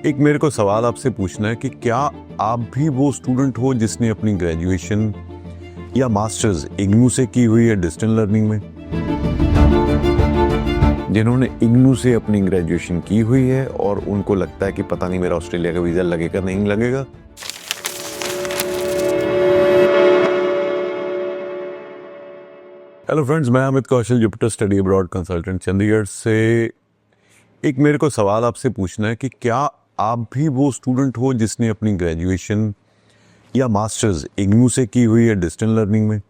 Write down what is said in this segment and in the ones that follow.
एक मेरे को सवाल आपसे पूछना है कि क्या आप भी वो स्टूडेंट हो जिसने अपनी ग्रेजुएशन या मास्टर्स इग्नू से की हुई है डिस्टेंस लर्निंग में, जिन्होंने इग्नू से अपनी ग्रेजुएशन की हुई है और उनको लगता है कि पता नहीं मेरा ऑस्ट्रेलिया का वीजा लगेगा नहीं लगेगा। हेलो फ्रेंड्स, मैं Amit Kaushal, Jupiter study abroad consultant Chandigarh से। एक मेरे को सवाल आपसे पूछना है कि क्या आप भी वो स्टूडेंट हो जिसने अपनी ग्रेजुएशन या मास्टर्स इग्नू से की हुई है डिस्टेंस लर्निंग में,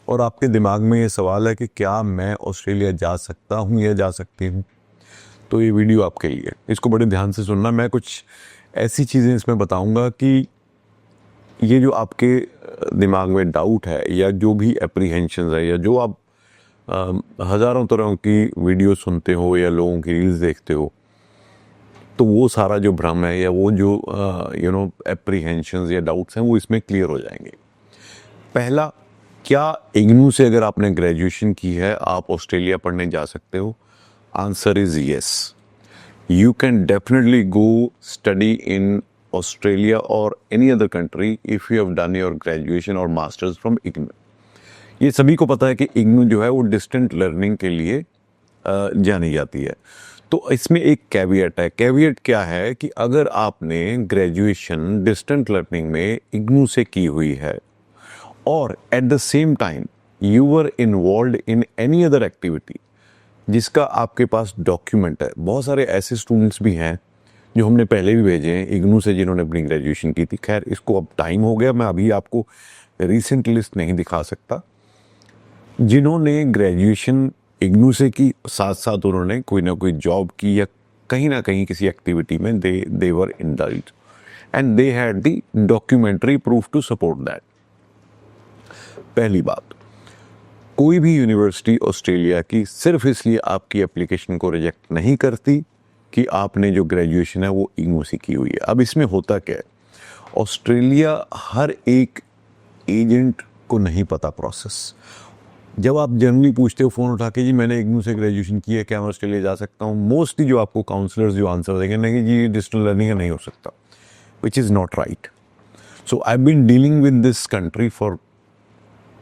और आपके दिमाग में ये सवाल है कि क्या मैं ऑस्ट्रेलिया जा सकता हूँ या जा सकती हूँ। तो ये वीडियो आपके लिए, इसको बड़े ध्यान से सुनना। मैं कुछ ऐसी चीज़ें इसमें बताऊँगा कि ये जो आपके दिमाग में डाउट है या जो भी एप्रीहेंशन है या जो आप हज़ारों तरह की वीडियो सुनते हो या लोगों की रील्स देखते हो, तो वो सारा जो भ्रम है या वो जो एप्रीहेंशंस या डाउट्स हैं वो इसमें क्लियर हो जाएंगे। पहला, क्या इग्नू से अगर आपने ग्रेजुएशन की है आप ऑस्ट्रेलिया पढ़ने जा सकते हो? Answer is yes. You can definitely go study in Australia और any other country if you have done your graduation और मास्टर्स फ्रॉम इग्नू। ये सभी को पता है कि इग्नू जो है वो डिस्टेंट लर्निंग के लिए जानी जाती है। तो इसमें एक कैविएट है। कैविएट क्या है कि अगर आपने ग्रेजुएशन डिस्टेंट लर्निंग में इग्नू से की हुई है और at the same time you were involve in any other activity जिसका आपके पास डॉक्यूमेंट है। बहुत सारे ऐसे स्टूडेंट्स भी हैं जो हमने पहले भी भेजे हैं इग्नू से जिन्होंने अपनी ग्रेजुएशन की थी। खैर, इसको अब टाइम हो गया, मैं अभी आपको रिसेंट लिस्ट नहीं दिखा सकता। जिन्होंने ग्रेजुएशन इग्नू से की, साथ साथ उन्होंने कोई ना कोई जॉब की या कहीं ना कहीं किसी एक्टिविटी में they were indulged and they had the documentary proof to support that. पहली बात, कोई भी यूनिवर्सिटी ऑस्ट्रेलिया की सिर्फ इसलिए आपकी एप्लीकेशन को रिजेक्ट नहीं करती कि आपने जो ग्रेजुएशन है वो इग्नू से की हुई है। अब इसमें होता क्या है, ऑस्ट्रेलिया हर एक एजेंट को नहीं पता प्रोसेस। जब आप जनरली पूछते हो फ़ोन उठा के, जी मैंने इग्नू से ग्रेजुएशन की है, क्या मैं ऑस्ट्रेलिया जा सकता हूँ, मोस्टली जो आपको काउंसलर्स जो आंसर देंगे नहीं जी डिस्टेंस लर्निंग नहीं हो सकता, which is not right. So I have been dealing with this country for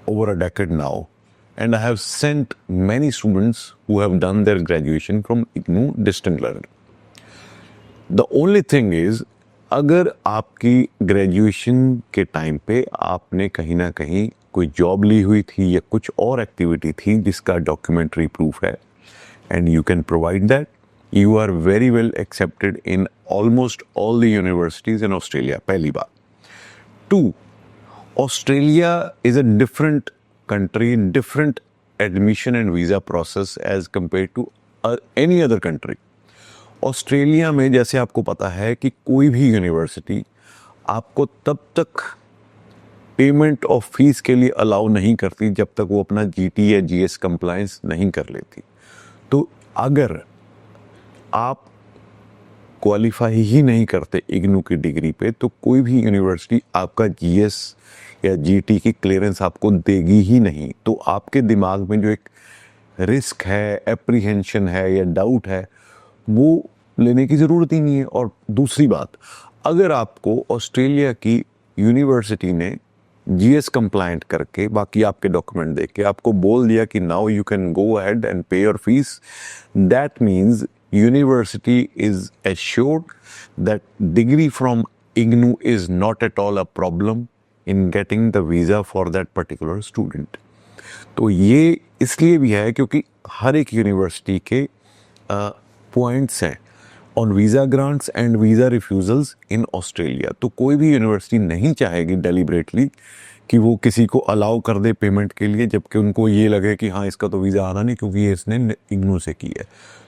over a decade now, and I have sent many students who have done their graduation from IGNU distant learning. The only thing is, अगर आपकी graduation के time पे आपने कहीं ना कहीं कोई job ली हुई थी या कुछ और एक्टिविटी थी जिसका डॉक्यूमेंट्री प्रूफ है and you can provide that, you are very well accepted in almost all the universities in Australia. पहली बात। 2, Australia is a different country, different admission and visa process as compared to any other country. Australia में जैसे आपको पता है कि कोई भी यूनिवर्सिटी आपको तब तक पेमेंट ऑफ फीस के लिए अलाउ नहीं करती जब तक वो अपना जीटी या जीएस कंप्लायंस नहीं कर लेती। तो अगर आप क्वालिफाई ही नहीं करते इग्नू की डिग्री पे तो कोई भी यूनिवर्सिटी आपका जीएस या जीटी की क्लियरेंस आपको देगी ही नहीं। तो आपके दिमाग में जो एक रिस्क है, एप्रीहेंशन है या डाउट है, वो लेने की ज़रूरत ही नहीं है। और दूसरी बात, अगर आपको ऑस्ट्रेलिया की यूनिवर्सिटी ने जीएस कंप्लायंट करके बाकी आपके डॉक्यूमेंट देख के आपको बोल दिया कि now you can go ahead and pay your fees, that means university is assured that degree from IGNU is not at all a problem in getting the visa for that particular student. तो ये इसलिए भी है क्योंकि हर एक university के points हैं on visa grants and visa refusals in Australia. तो कोई भी यूनिवर्सिटी नहीं चाहेगी डेलिबरेटली कि वो किसी को अलाउ कर दे पेमेंट के लिए जबकि उनको ये लगे कि हाँ इसका तो वीज़ा आना नहीं क्योंकि ये इसने इग्नू से की है।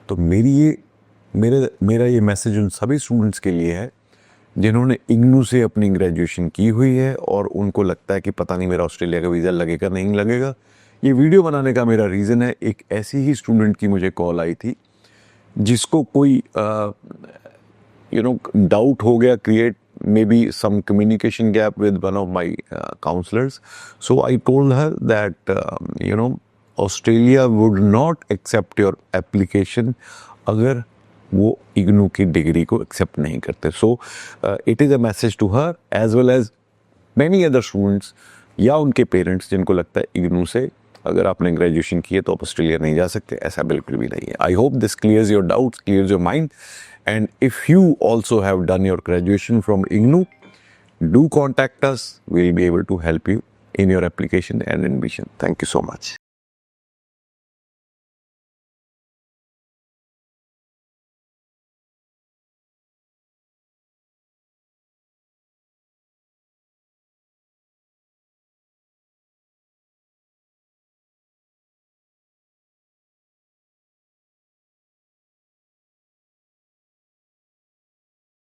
तो मेरा ये मैसेज उन सभी स्टूडेंट्स के लिए है जिन्होंने इग्नू से अपनी ग्रेजुएशन की हुई है और उनको लगता है कि पता नहीं मेरा ऑस्ट्रेलिया का वीज़ा लगेगा नहीं लगेगा। ये वीडियो बनाने का मेरा रीज़न है, एक ऐसी ही स्टूडेंट की मुझे कॉल आई थी जिसको कोई डाउट हो गया create, maybe some communication gap with one of my counselors. So I told her that Australia would not accept your application अगर वो इग्नू की डिग्री को एक्सेप्ट नहीं करते. So it is a message to her as well as many other students या उनके parents जिनको लगता है इग्नू से अगर आपने ग्रेजुएशन की है तो आप ऑस्ट्रेलिया नहीं जा सकते. ऐसा बिल्कुल भी नहीं है. I hope this clears your doubts, clears your mind. And if you also have done your graduation from IGNOU, do contact us. We'll be able to help you in your application and admission. Thank you so much.